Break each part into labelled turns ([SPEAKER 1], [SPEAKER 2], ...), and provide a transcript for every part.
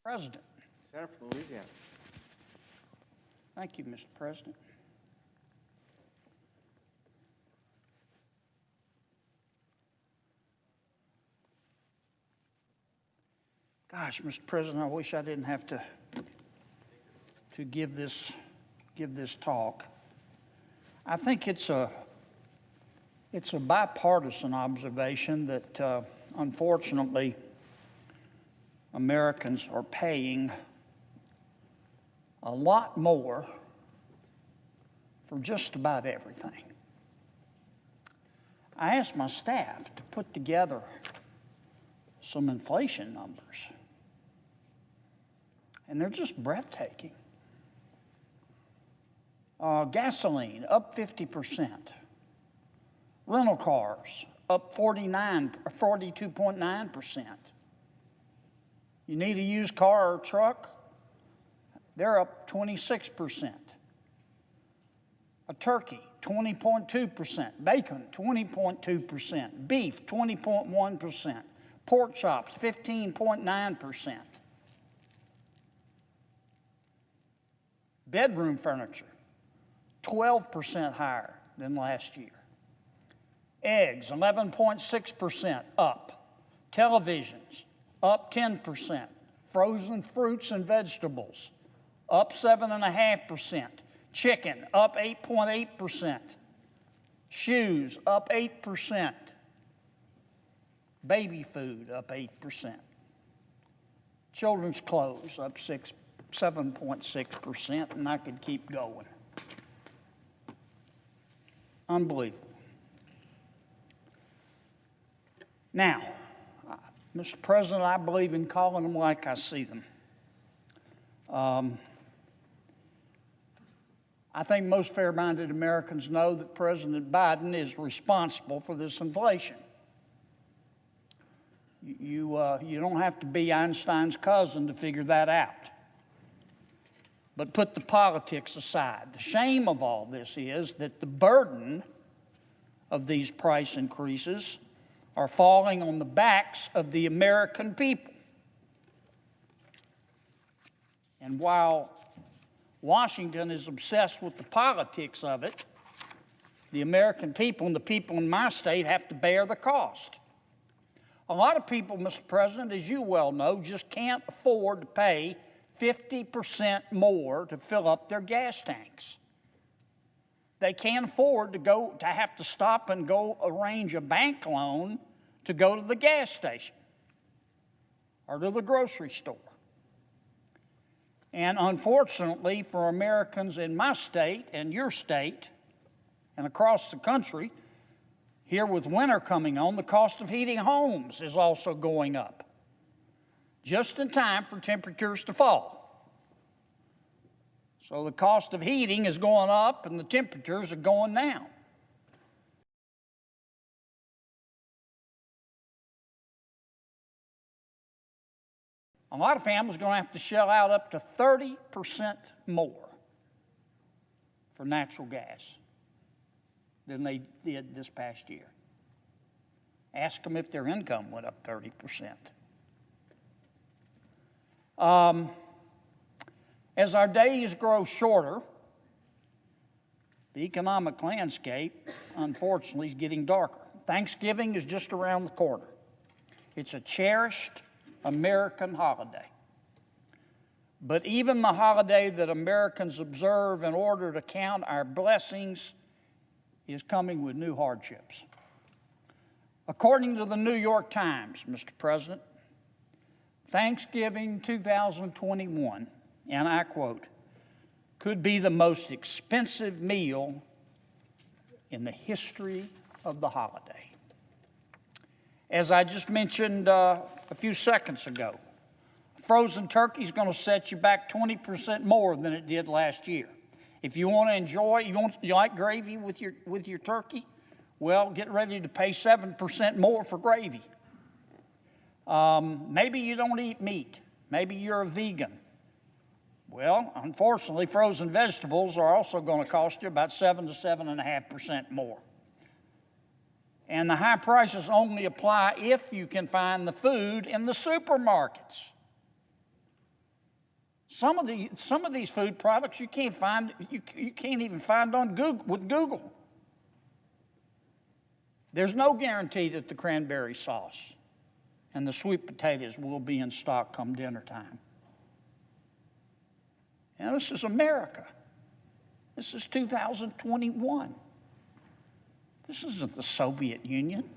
[SPEAKER 1] President.
[SPEAKER 2] Senator from Louisiana.
[SPEAKER 1] Thank you, Mr. President. Gosh, Mr. President, I wish I didn't have to give this talk. I think it's a bipartisan observation that unfortunately Americans are paying a lot more for just about everything. I asked my staff to put together some inflation numbers, and they're just breathtaking. Gasoline up 50%. Rental cars up 42.9%. You need a used car or truck, they're up 26%. A turkey, 20.2%. Bacon, 20.2%. Beef, 20.1%. Pork chops, 15.9%. Bedroom furniture, 12% higher than last year. Eggs, 11.6% up. Televisions, up 10%. Frozen fruits and vegetables, up 7.5%. Chicken, up 8.8%. Shoes, up 8%. Baby food, up 8%. Children's clothes, up 7.6%, and I could keep going. Unbelievable. Now, Mr. President, I believe in calling them like I see them. I think most fair-minded Americans know that President Biden is responsible for this inflation. You don't have to be Einstein's cousin to figure that out. But put the politics aside. The shame of all this is that the burden of these price increases are falling on the backs of the American people. And while Washington is obsessed with the politics of it, the American people and the people in my state have to bear the cost. A lot of people, Mr. President, as you well know, just can't afford to pay 50% more to fill up their gas tanks. They can't afford to have to stop and go arrange a bank loan to go to the gas station or to the grocery store. And unfortunately for Americans in my state and your state and across the country, here with winter coming on, the cost of heating homes is also going up, just in time for temperatures to fall. So the cost of heating is going up and the temperatures are going down. A lot of families are going to have to shell out up to 30% more for natural gas than they did this past year. Ask them if their income went up 30%. As our days grow shorter, the economic landscape, unfortunately, is getting darker. Thanksgiving is just around the corner. It's a cherished American holiday. But even the holiday that Americans observe in order to count our blessings is coming with new hardships. According to the New York Times, Mr. President, Thanksgiving 2021, and I quote, could be the most expensive meal in the history of the holiday. As I just mentioned a few seconds ago, frozen turkey is going to set you back 20% more than it did last year. If you want to enjoy, you like gravy with your turkey, well, get ready to pay 7% more for gravy. Maybe you don't eat meat. Maybe you're a vegan. Well, unfortunately, frozen vegetables are also going to cost you about 7 to 7.5% more. And the high prices only apply if you can find the food in the supermarkets. Some of these food products you can't find, you can't even find on Google with Google. There's no guarantee that the cranberry sauce and the sweet potatoes will be in stock come dinner time. Now, this is America. This is 2021. This isn't the Soviet Union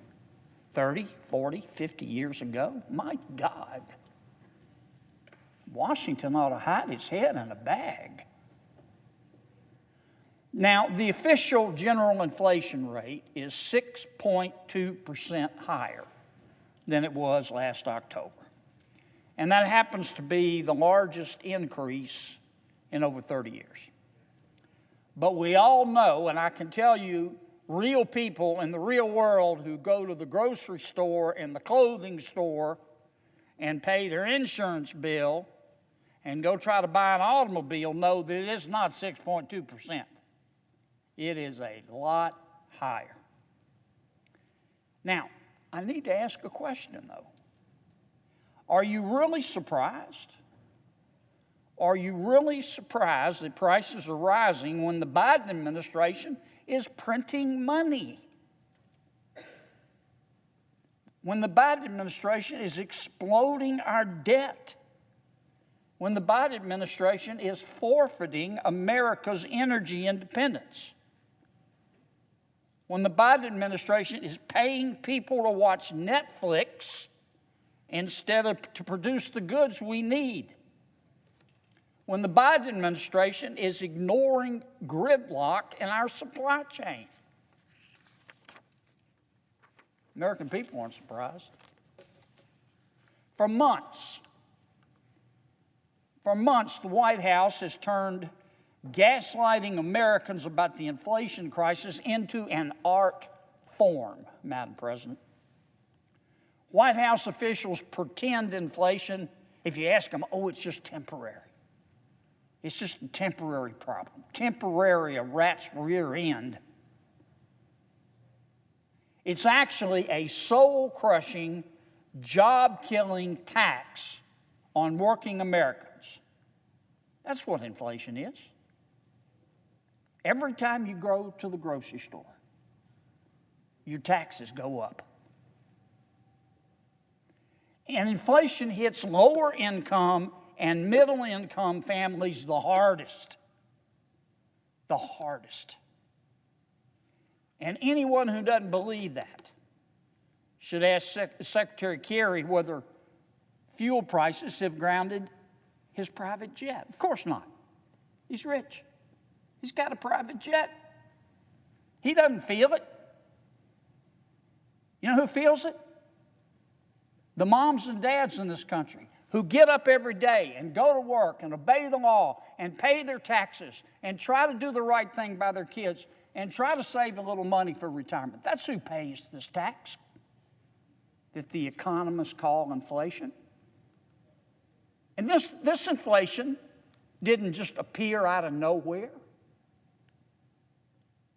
[SPEAKER 1] 30, 40, 50 years ago. My God. Washington ought to hide his head in a bag. Now, the official general inflation rate is 6.2% higher than it was last October. And that happens to be the largest increase in over 30 years. But we all know, and I can tell you, real people in the real world who go to the grocery store and the clothing store and pay their insurance bill and go try to buy an automobile know that it is not 6.2%. It is a lot higher. Now, I need to ask a question, though. Are you really surprised? Are you really surprised that prices are rising when the Biden administration is printing money? When the Biden administration is exploding our debt? When the Biden administration is forfeiting America's energy independence? When the Biden administration is paying people to watch Netflix instead of to produce the goods we need? When the Biden administration is ignoring gridlock in our supply chain? American people aren't surprised. For months, the White House has turned gaslighting Americans about the inflation crisis into an art form, Madam President. White House officials pretend inflation, if you ask them, oh, it's just temporary. It's just a temporary problem. Temporary, a rat's rear end. It's actually a soul-crushing, job-killing tax on working Americans. That's what inflation is. Every time you go to the grocery store, your taxes go up. And inflation hits lower income and middle income families the hardest. The hardest. And anyone who doesn't believe that should ask Secretary Kerry whether fuel prices have grounded his private jet. Of course not. He's rich. He's got a private jet. He doesn't feel it. You know who feels it? The moms and dads in this country who get up every day and go to work and obey the law and pay their taxes and try to do the right thing by their kids and try to save a little money for retirement. That's who pays this tax that the economists call inflation. And this inflation didn't just appear out of nowhere.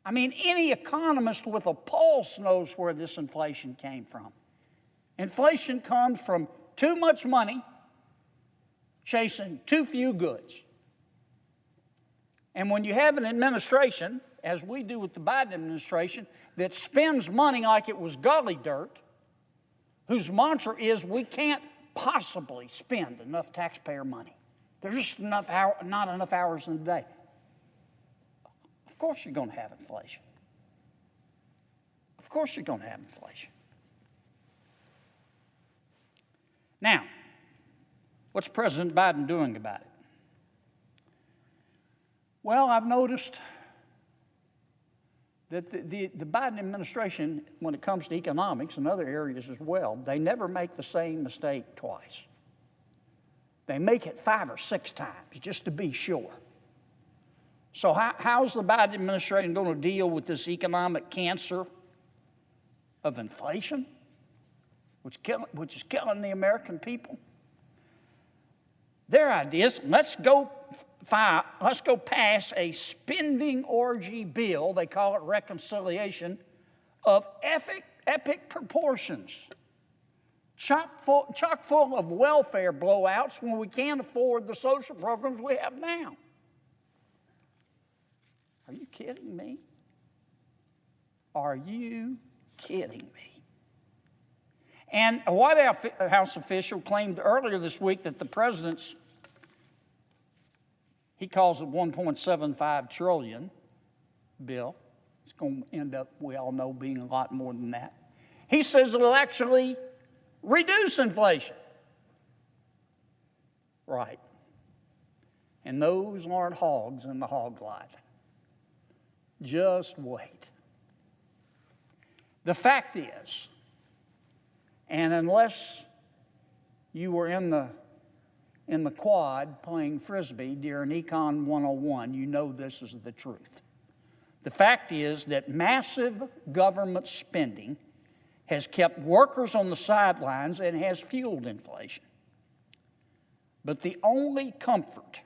[SPEAKER 1] I mean, any economist with a pulse knows where this inflation came from. Inflation comes from too much money chasing too few goods. And when you have an administration, as we do with the Biden administration, that spends money like it was gully dirt, whose mantra is we can't possibly spend enough taxpayer money. There's just not enough hours in the day. Of course you're going to have inflation. Of course you're going to have inflation. Now, what's President Biden doing about it? Well, I've noticed that the Biden administration, when it comes to economics and other areas as well, they never make the same mistake twice. They make it 5 or 6 times just to be sure. So how's the Biden administration going to deal with this economic cancer of inflation, which is killing the American people? Their idea is, let's go pass a spending orgy bill, they call it reconciliation, of epic proportions. chock full of welfare blowouts when we can't afford the social programs we have now. Are you kidding me? Are you kidding me? And a White House official claimed earlier this week that the president's, he calls it $1.75 trillion bill. It's going to end up, we all know, being a lot more than that. He says it'll actually reduce inflation. Right. And those aren't hogs in the hog lot. Just wait. The fact is, and unless you were in the quad playing Frisbee during Econ 101, you know this is the truth. The fact is that massive government spending has kept workers on the sidelines and has fueled inflation. But the only comfort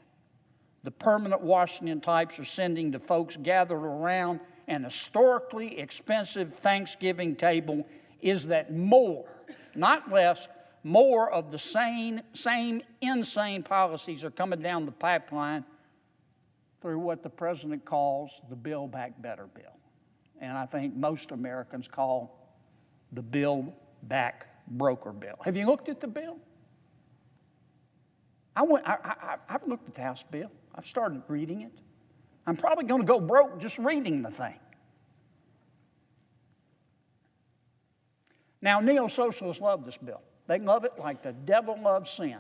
[SPEAKER 1] the permanent Washington types are sending to folks gathered around an historically expensive Thanksgiving table is that more, not less, more of the same insane policies are coming down the pipeline through what the president calls the Build Back Better bill. And I think most Americans call the Build Back Broker bill. Have you looked at the bill? I've looked at the House bill. I've started reading it. I'm probably going to go broke just reading the thing. Now, neo-socialists love this bill. They love it like the devil loves sin.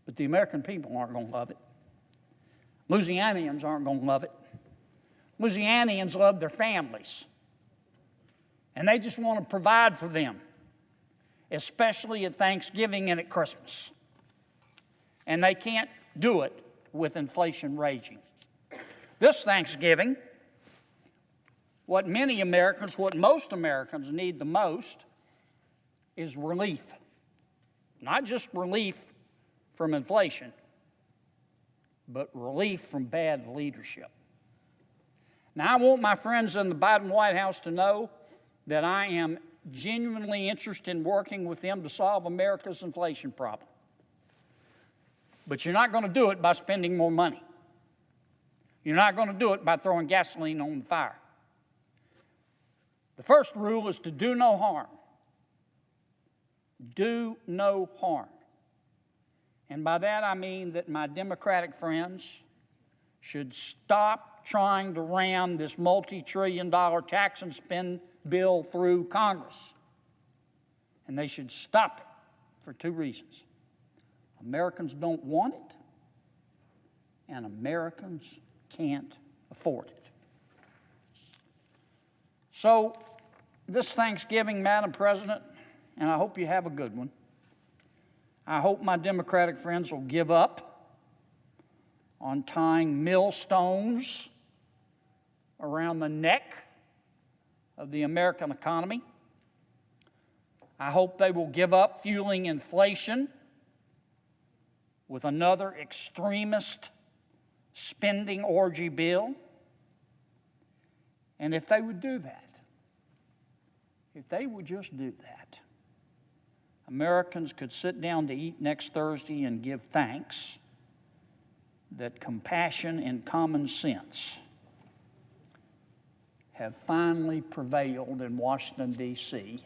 [SPEAKER 1] But the American people aren't going to love it. Louisianians aren't going to love it. Louisianians love their families. And they just want to provide for them, especially at Thanksgiving and at Christmas. And they can't do it with inflation raging. This Thanksgiving, what most Americans need the most is relief. Not just relief from inflation, but relief from bad leadership. Now, I want my friends in the Biden White House to know that I am genuinely interested in working with them to solve America's inflation problem. But you're not going to do it by spending more money. You're not going to do it by throwing gasoline on the fire. The first rule is to do no harm. Do no harm. And by that I mean that my Democratic friends should stop trying to ram this multi-trillion-dollar tax and spend bill through Congress. And they should stop it for two reasons. Americans don't want it, and Americans can't afford it. So, this Thanksgiving, Madam President, and I hope you have a good one, I hope my Democratic friends will give up on tying millstones around the neck of the American economy. I hope they will give up fueling inflation with another extremist spending orgy bill. And if they would do that, if they would just do that, Americans could sit down to eat next Thursday and give thanks that compassion and common sense have finally prevailed in Washington, D.C.,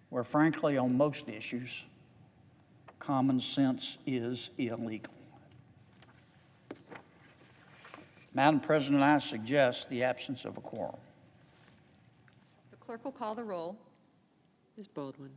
[SPEAKER 1] where, frankly, on most issues, common sense is illegal. Madam President, I suggest the absence of a quorum.
[SPEAKER 2] The clerk will call the roll.
[SPEAKER 3] Ms. Baldwin.